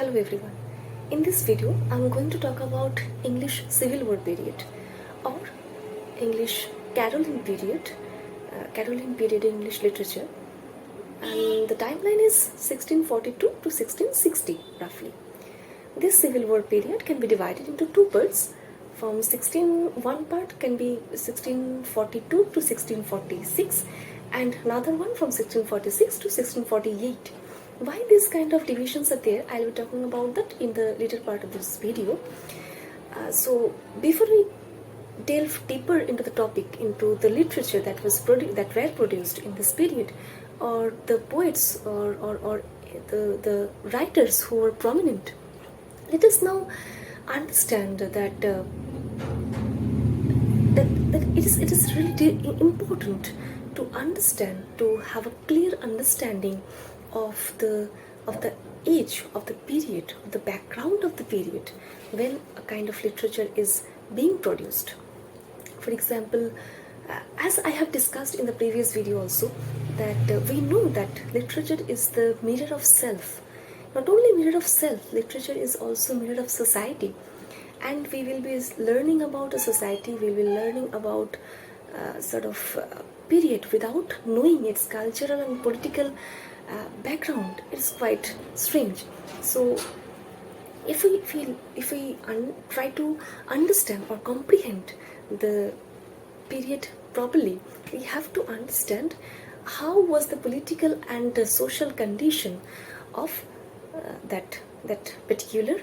Hello everyone. In this video, I'm going to talk about English Civil War period or English Caroline period English literature. And the timeline is 1642 to 1660 roughly. This Civil War period can be divided into two parts. One part can be 1642 to 1646 and another one from 1646 to 1648. Why these kind of divisions are there, I'll be talking about that in the later part of this video. So before we delve deeper into the topic, into the literature that were produced in this period, or the poets or the writers who were prominent, let us now understand that it is really important to understand, to have a clear understanding of the age of the period, of the background of the period when a kind of literature is being produced. For example, as I have discussed in the previous video also, that we know that literature is the mirror of self. Not only mirror of self, literature is also mirror of society. And we will be learning about a society, we will be learning about period without knowing its cultural and political background. It's quite strange. So if we try to understand or comprehend the period properly, we have to understand how was the political and the social condition of that particular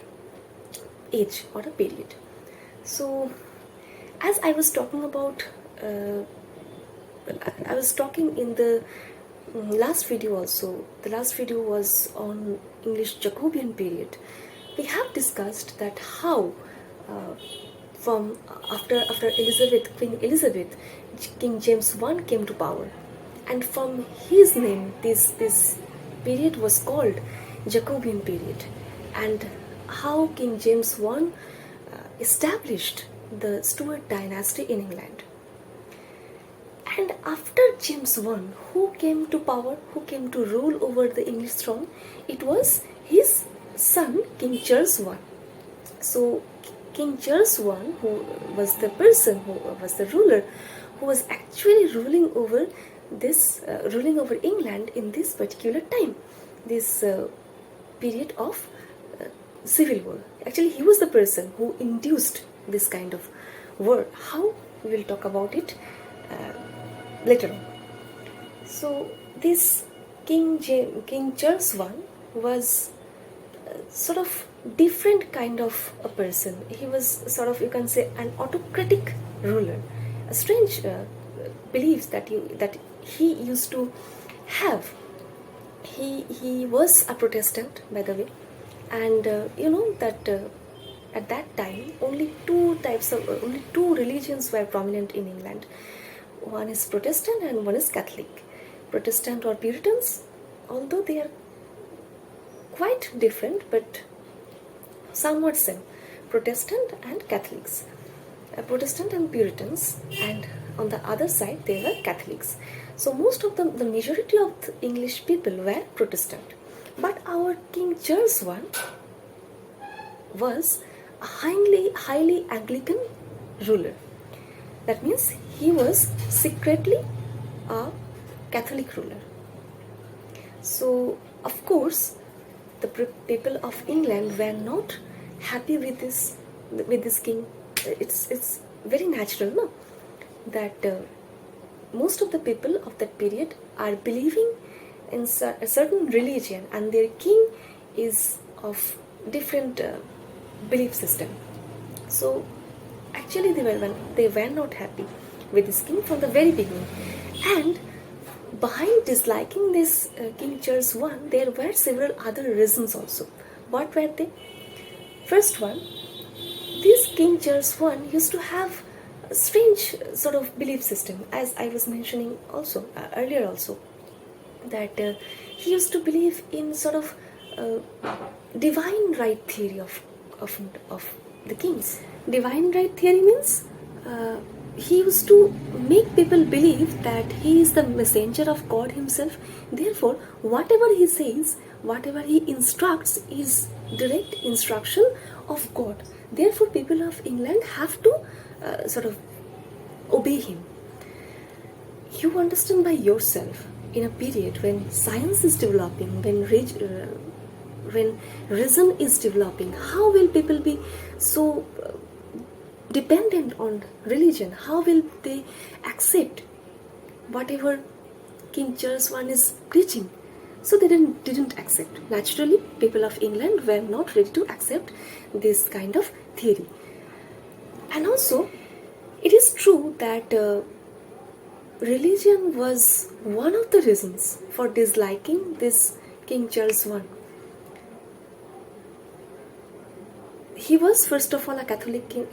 age or a period. So as I was talking about I was talking in the last video also. The last video was on English Jacobean period. We have discussed that how from after Queen Elizabeth, King James I came to power, and from his name this period was called Jacobean period, and how King James I established the Stuart dynasty in England. And after James I, who came to power, who came to rule over the English throne? It was his son, King Charles I. So King Charles I, who was the person, who was the ruler, who was actually ruling over England in this particular time, this period of civil war. Actually, he was the person who induced this kind of war. How? We will talk about it later on. So this King Charles I was sort of different kind of a person. He was sort of, you can say, an autocratic ruler. A strange beliefs that he used to have. He was a Protestant, by the way, and you know that at that time only two religions were prominent in England. One is Protestant and one is Catholic. Protestant or Puritans, although they are quite different but somewhat same. Protestant and Catholics. Protestant and Puritans, and on the other side they were Catholics. So most of the majority of the English people were Protestant. But our King Charles I was a highly Anglican ruler. That means he was secretly a Catholic ruler. So of course the people of England were not happy with this king. It's very natural, no? That most of the people of that period are believing in a certain religion, and their king is of different belief system. So actually they were not happy with this king from the very beginning. And behind disliking this King Charles I, there were several other reasons also. What were they? First one, this King Charles I used to have a strange sort of belief system, as I was mentioning also earlier also, that he used to believe in sort of divine right theory of the kings. Divine right theory means he used to make people believe that he is the messenger of God himself. Therefore, whatever he says, whatever he instructs is direct instruction of God. Therefore, people of England have to sort of obey him. You understand by yourself, in a period when science is developing, when reason is developing, how will people be so dependent on religion? How will they accept whatever King Charles I is preaching? So they didn't accept. Naturally, people of England were not ready to accept this kind of theory. And also, it is true that religion was one of the reasons for disliking this King Charles I. He was first of all a Catholic king,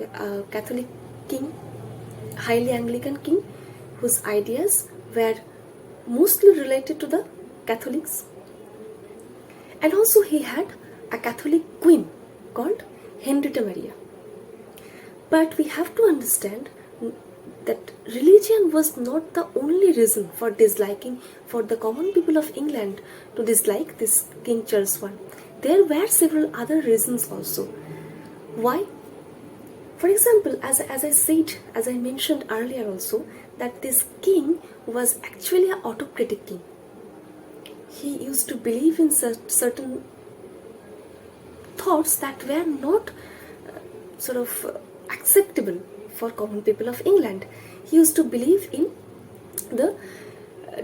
highly Anglican king, whose ideas were mostly related to the Catholics. And also he had a Catholic queen called Henrietta Maria. But we have to understand that religion was not the only reason for disliking, for the common people of England to dislike this King Charles I. There were several other reasons also. Why? For example, as I said, as I mentioned earlier also, that this king was actually an autocratic king. He used to believe in certain thoughts that were not acceptable for common people of England. He used to believe in the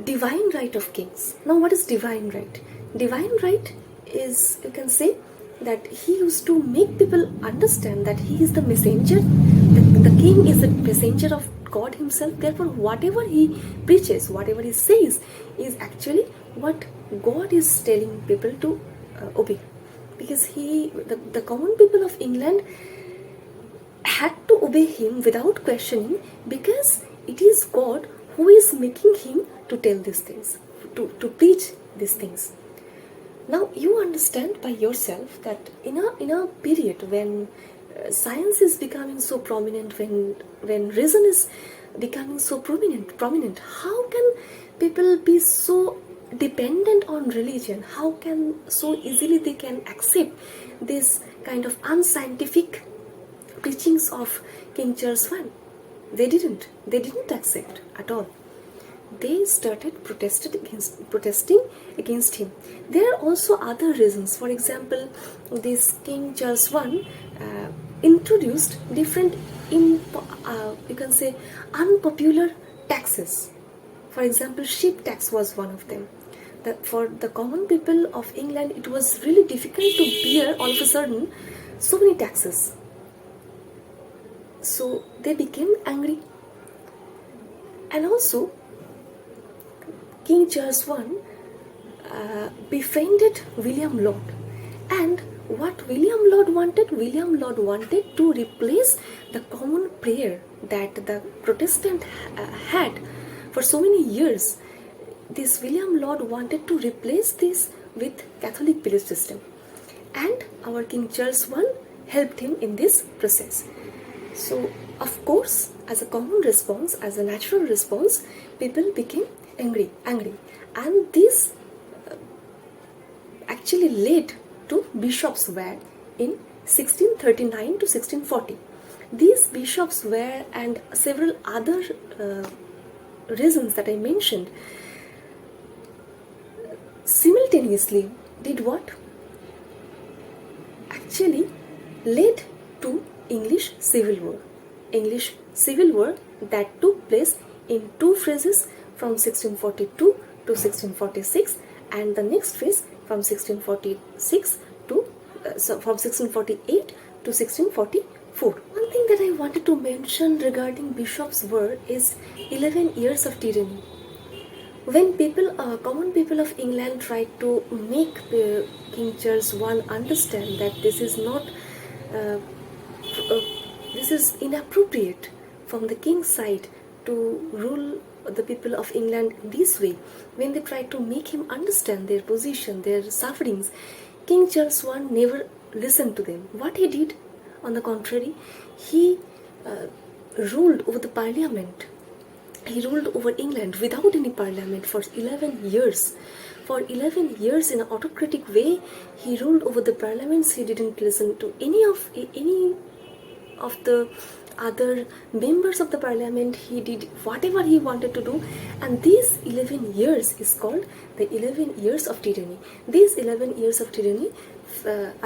divine right of kings. Now, what is divine right? Divine right is, you can say, that he used to make people understand that he is the messenger, the king is the messenger of God himself. Therefore, whatever he preaches, whatever he says, is actually what God is telling people to obey. Because the common people of England had to obey him without questioning, because it is God who is making him to tell these things, to preach these things. Now you understand by yourself that in a period when science is becoming so prominent, when reason is becoming so prominent, how can people be so dependent on religion? How can so easily they can accept this kind of unscientific preachings of King Charles I? They didn't accept at all. They started protesting against him. There are also other reasons. For example, this King Charles I introduced different, you can say, unpopular taxes. For example, sheep tax was one of them. For the common people of England, it was really difficult to bear all of a sudden so many taxes. So they became angry. And also, King Charles I befriended William Laud. And what William Laud wanted to replace the common prayer that the Protestant had for so many years. This William Laud wanted to replace this with Catholic belief system. And our King Charles I helped him in this process. So, of course, as a common response, as a natural response, people became angry. And this actually led to bishops' war in 1639 to 1640. These bishops' war and several other reasons that I mentioned simultaneously did what? Actually led to English Civil War. English Civil War that took place in two phases from 1642 to 1646, and the next phase from 1646 to from 1648 to 1644. One thing that I wanted to mention regarding bishops' war is 11 years of tyranny. When common people of England tried to make King Charles I understand that this is not, this is inappropriate from the king's side to rule the people of England in this way, when they tried to make him understand their position, their sufferings, King Charles I never listened to them. What he did, on the contrary, he ruled over the parliament. He ruled over England without any parliament for 11 years. for 11 years in an autocratic way. He ruled over the parliaments. He didn't listen to any of the other members of the parliament. He did whatever he wanted to do, and these 11 years is called the 11 years of tyranny. These 11 years of tyranny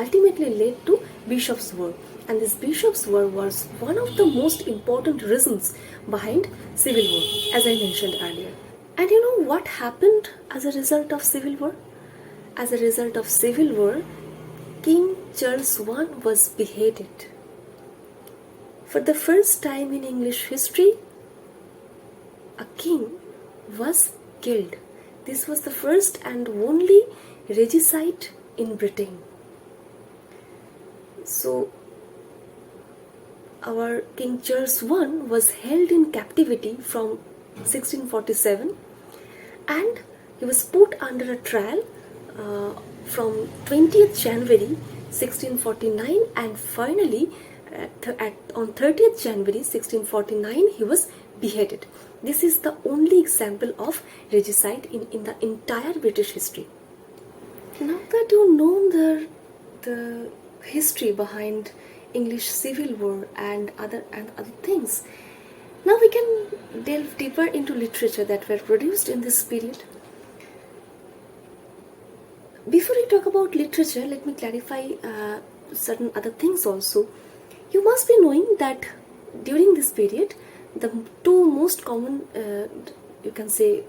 ultimately led to Bishop's War, and this Bishop's War was one of the most important reasons behind Civil War, as I mentioned earlier. And you know what happened as a result of Civil War? As a result of Civil War, King Charles I was beheaded. For the first time in English history, a king was killed. This was the first and only regicide in Britain. So, our King Charles I was held in captivity from 1647, and he was put under a trial from 20th January 1649, and finally on 30th January 1649 he was beheaded. This is the only example of regicide in the entire British history. Now that you know the history behind English Civil War and other things, now we can delve deeper into literature that were produced in this period. Before we talk about literature, let me clarify certain other things also. You must be knowing that during this period, the two most common, you can say,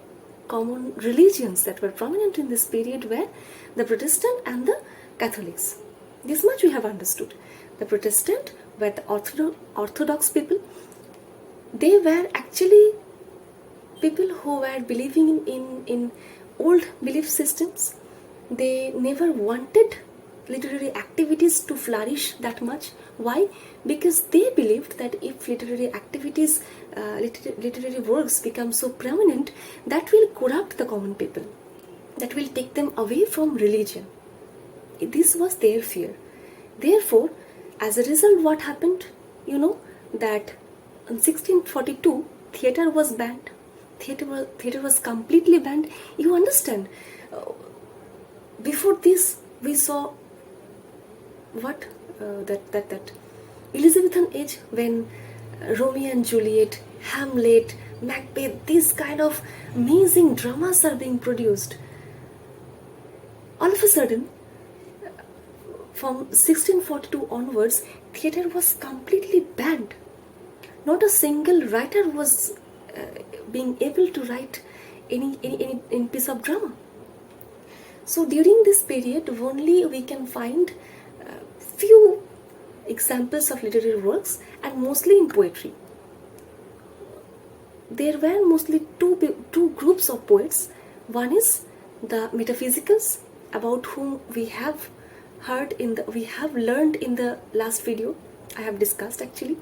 common religions that were prominent in this period were the Protestant and the Catholics. This much we have understood. The Protestant were the Orthodox people. They were actually people who were believing in old belief systems. They never wanted literary activities to flourish that much. Why? Because they believed that if literary activities, literary works become so prominent, that will corrupt the common people, that will take them away from religion. This was their fear. Therefore, as a result, what happened? You know that in 1642, theatre was banned. Theatre was completely banned. You understand? Before this, we saw what that Elizabethan age, when Romeo and Juliet, Hamlet, Macbeth, these kind of amazing dramas are being produced. All of a sudden, from 1642 onwards, theatre was completely banned. Not a single writer was being able to write any piece of drama. So during this period, only we can find few examples of literary works, and mostly in poetry. There were mostly two groups of poets. One is the metaphysicals, about whom we have learned in the last video. I have discussed actually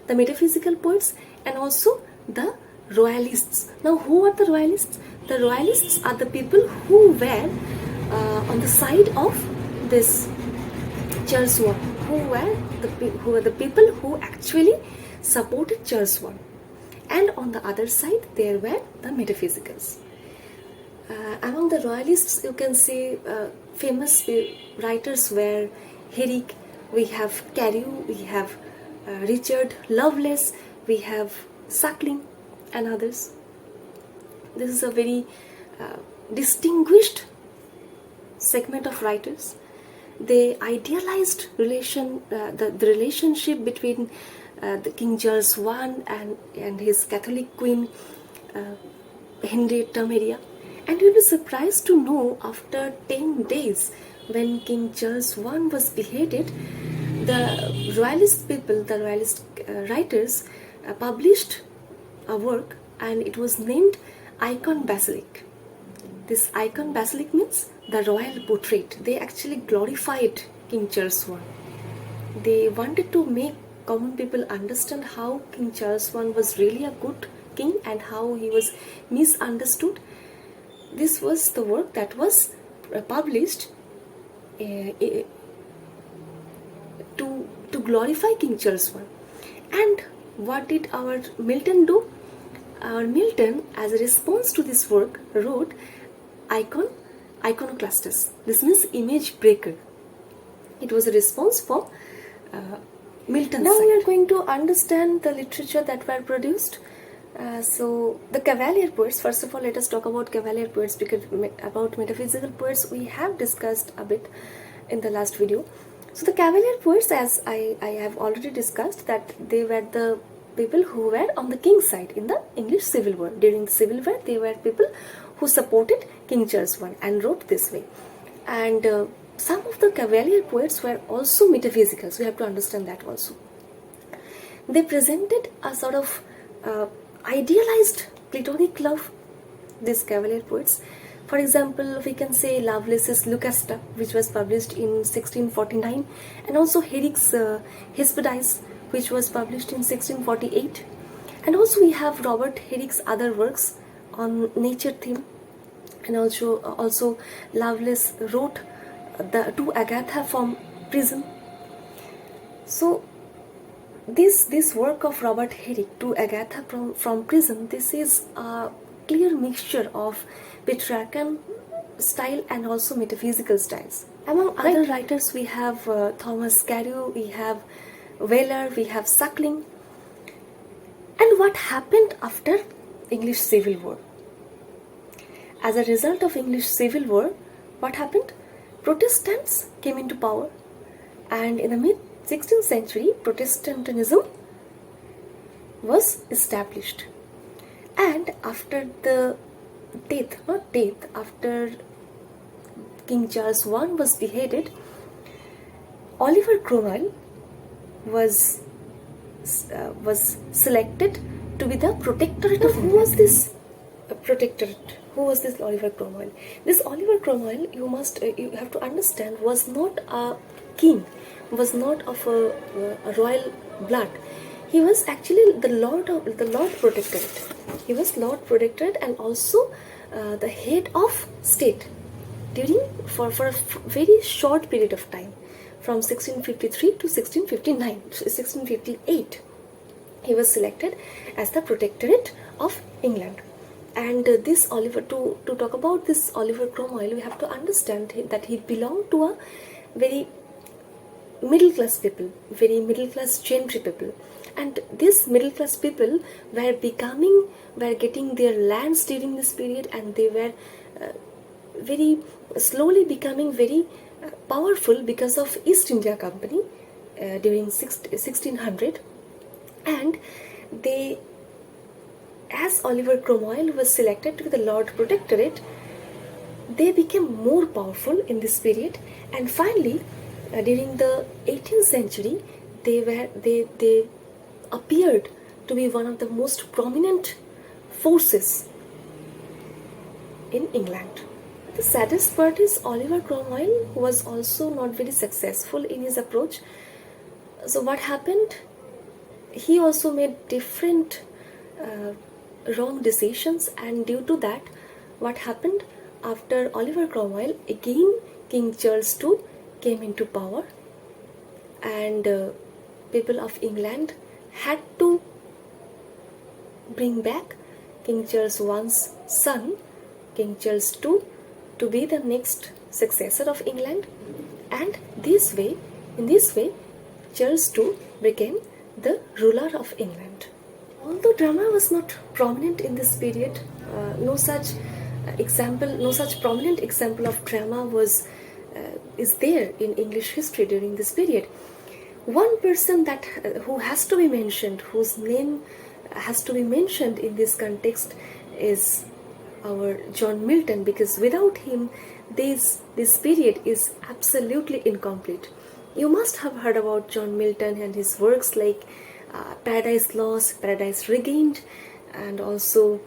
the metaphysical poets, and also the royalists. Now, who are the royalists? The royalists are the people who were on the side of this Charles I, who were the people who actually supported Charles I. And on the other side, there were the metaphysicals. Among the royalists, you can say famous writers were Herrick, we have Carew, we have Richard Lovelace, we have Suckling, and others. This is a very distinguished segment of writers. They idealized the relationship between the King Charles I and his Catholic queen Henrietta Maria. And you'll be surprised to know, after 10 days, when King Charles I was beheaded, the royalist people, the royalist writers, published a work, and it was named Icon Basilic. This Icon Basilic means the royal portrait. They actually glorified King Charles I. They wanted to make common people understand how King Charles I was really a good king and how he was misunderstood. This was the work that was published to glorify King Charles I. And what did our Milton do? Our Milton, as a response to this work, wrote Icon iconoclastus. This means image breaker. It was a response from Milton's Now side. we are going to understand the literature that were produced. So the Cavalier poets, first of all let us talk about Cavalier poets, because about metaphysical poets we have discussed a bit in the last video. So the Cavalier poets, as I have already discussed, that they were the people who were on the king's side in the English Civil War. During the Civil War, they were people who supported King Charles I and wrote this way. And some of the Cavalier poets were also metaphysical, so we have to understand that also. They presented a sort of idealized platonic love, these Cavalier poets. For example, we can say Lovelace's Lucasta, which was published in 1649, and also Herrick's Hesperides, which was published in 1648. And also we have Robert Herrick's other works on nature theme, and also Lovelace wrote to Agatha from prison. So this work of Robert Herrick, To Agatha from Prison, this is a clear mixture of Petrarchan style and also metaphysical styles. Among other writers, we have Thomas Carew, we have Wheler, we have Suckling. And what happened after English Civil War? As a result of English Civil War, what happened? Protestants came into power, and in the mid-16th century, Protestantism was established. And after the after King Charles I was beheaded, Oliver Cromwell was selected to be the protectorate of England. Who was this protectorate? Who was this Oliver Cromwell? This Oliver Cromwell, you have to understand, was not a king, was not of a royal blood. He was actually the Lord Protectorate. He was Lord Protectorate and also the head of state for a very short period of time, from 1653 to 1658. He was selected as the Protectorate of England. And this Oliver, to talk about this Oliver Cromwell, we have to understand that he belonged to a very middle class people, very middle class gentry people. And these middle class people were getting their lands during this period, and they were very slowly becoming very powerful because of East India Company during 1600. And they, as Oliver Cromwell was selected to be the Lord Protectorate, they became more powerful in this period. And finally, during the 18th century, they appeared to be one of the most prominent forces in England. The saddest part is Oliver Cromwell was also not very successful in his approach. So what happened? He also made different wrong decisions, and due to that, what happened? After Oliver Cromwell, again King Charles II came into power, and people of England had to bring back King Charles I's son, King Charles II, to be the next successor of England. And in this way, Charles II became the ruler of England. Although drama was not prominent in this period, no such prominent example of drama is there in English history during this period. One person who has to be mentioned, whose name has to be mentioned in this context, is our John Milton, because without him, this period is absolutely incomplete. You must have heard about John Milton and his works like Paradise Lost, Paradise Regained, and also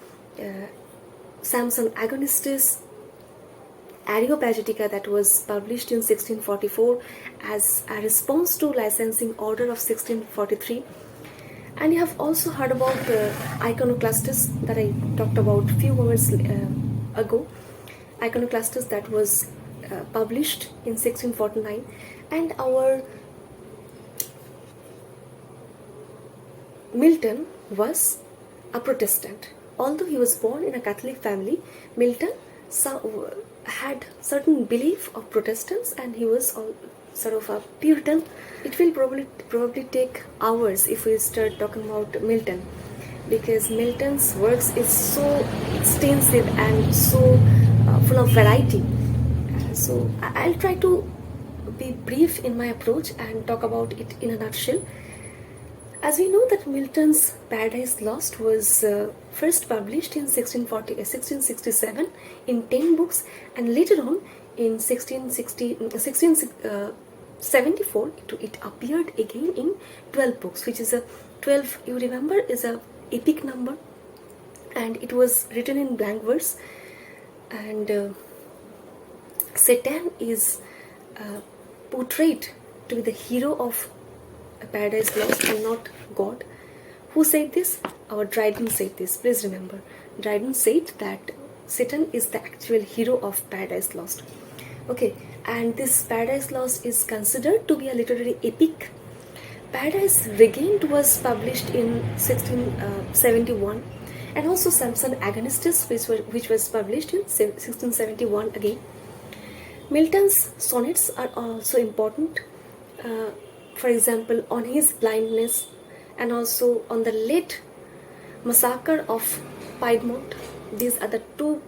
Samson Agonistes, Areopagitica, that was published in 1644 as a response to licensing order of 1643. And you have also heard about Iconoclastus that I talked about a few moments ago. Iconoclastus, that was published in 1649, and our Milton was a Protestant. Although he was born in a Catholic family, Milton had certain belief of Protestants, and he was all sort of a Puritan. It will probably take hours if we start talking about Milton, because Milton's works is so extensive and so full of variety. So I'll try to be brief in my approach and talk about it in a nutshell. As we know that Milton's Paradise Lost was first published in 1667 in 10 books, and later on in 1674 it appeared again in 12 books, which is a 12, you remember, is a epic number, and it was written in blank verse, and Satan is portrayed to be the hero of Paradise Lost and not God. Who said this? Our Dryden said this. Please remember, Dryden said that Satan is the actual hero of Paradise Lost. Okay, and this Paradise Lost is considered to be a literary epic. Paradise Regained was published in 1671, and also Samson Agonistes, which was published in 1671 again. Milton's sonnets are also important. For example, on his blindness, and also on the late massacre of Piedmont. These are the two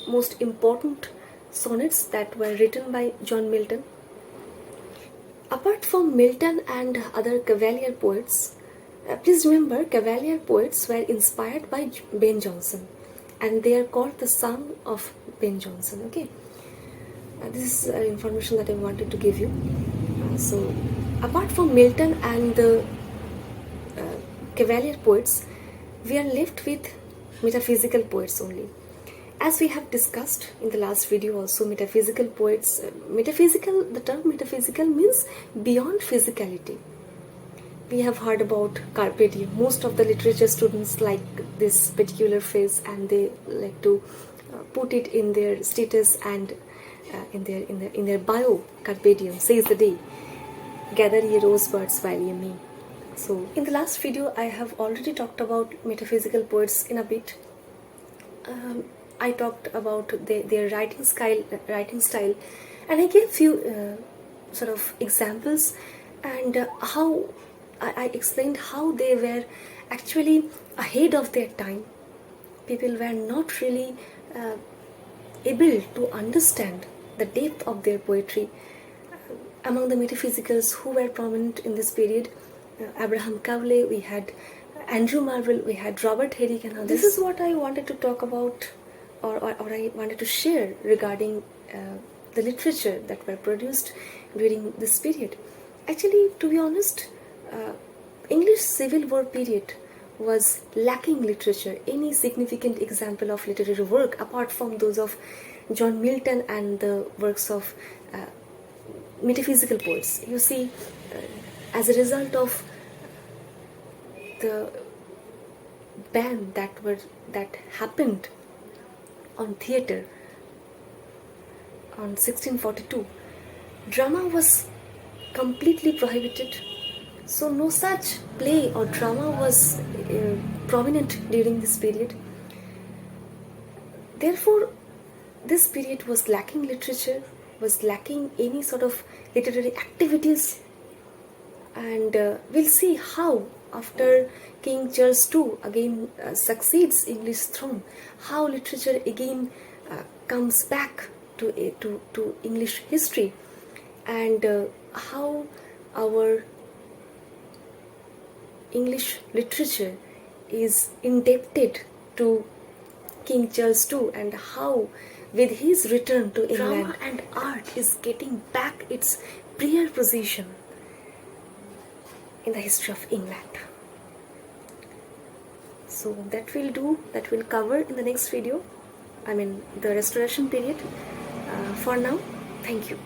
most important sonnets that were written by John Milton. Apart from Milton and other Cavalier poets, please remember, Cavalier poets were inspired by Ben Jonson, and they are called the son of Ben Jonson. Okay, this is information that I wanted to give you. So apart from Milton and the Cavalier poets, we are left with metaphysical poets only. As we have discussed in the last video also, metaphysical poets, the term metaphysical means beyond physicality. We have heard about Carpe Diem. Most of the literature students like this particular phrase, and they like to put it in their status and in their bio. Carpe Diem, seize the day. Gather ye rosebuds while ye may. So in the last video I have already talked about metaphysical poets in a bit. I talked about their writing style, and I gave few sort of examples, and how I explained how they were actually ahead of their time. People were not really able to understand the depth of their poetry. Among the metaphysicals who were prominent in this period, Abraham Cowley, we had Andrew Marvell, we had Robert Herrick, and others. This is what I wanted to talk about, or I wanted to share regarding the literature that were produced during this period. Actually, to be honest, English Civil War period was lacking literature, any significant example of literary work apart from those of John Milton and the works of metaphysical poets. You see, as a result of the ban that happened on theatre on 1642, drama was completely prohibited. So no such play or drama was prominent during this period. Therefore, this period was lacking literature, was lacking any sort of literary activities, and we'll see how after King Charles II again succeeds English throne, how literature again comes back to English history, and how our English literature is indebted to King Charles II, and how with his return to England, drama and art is getting back its prior position in the history of England. So that will cover in the next video, I mean the Restoration period. For now, thank you.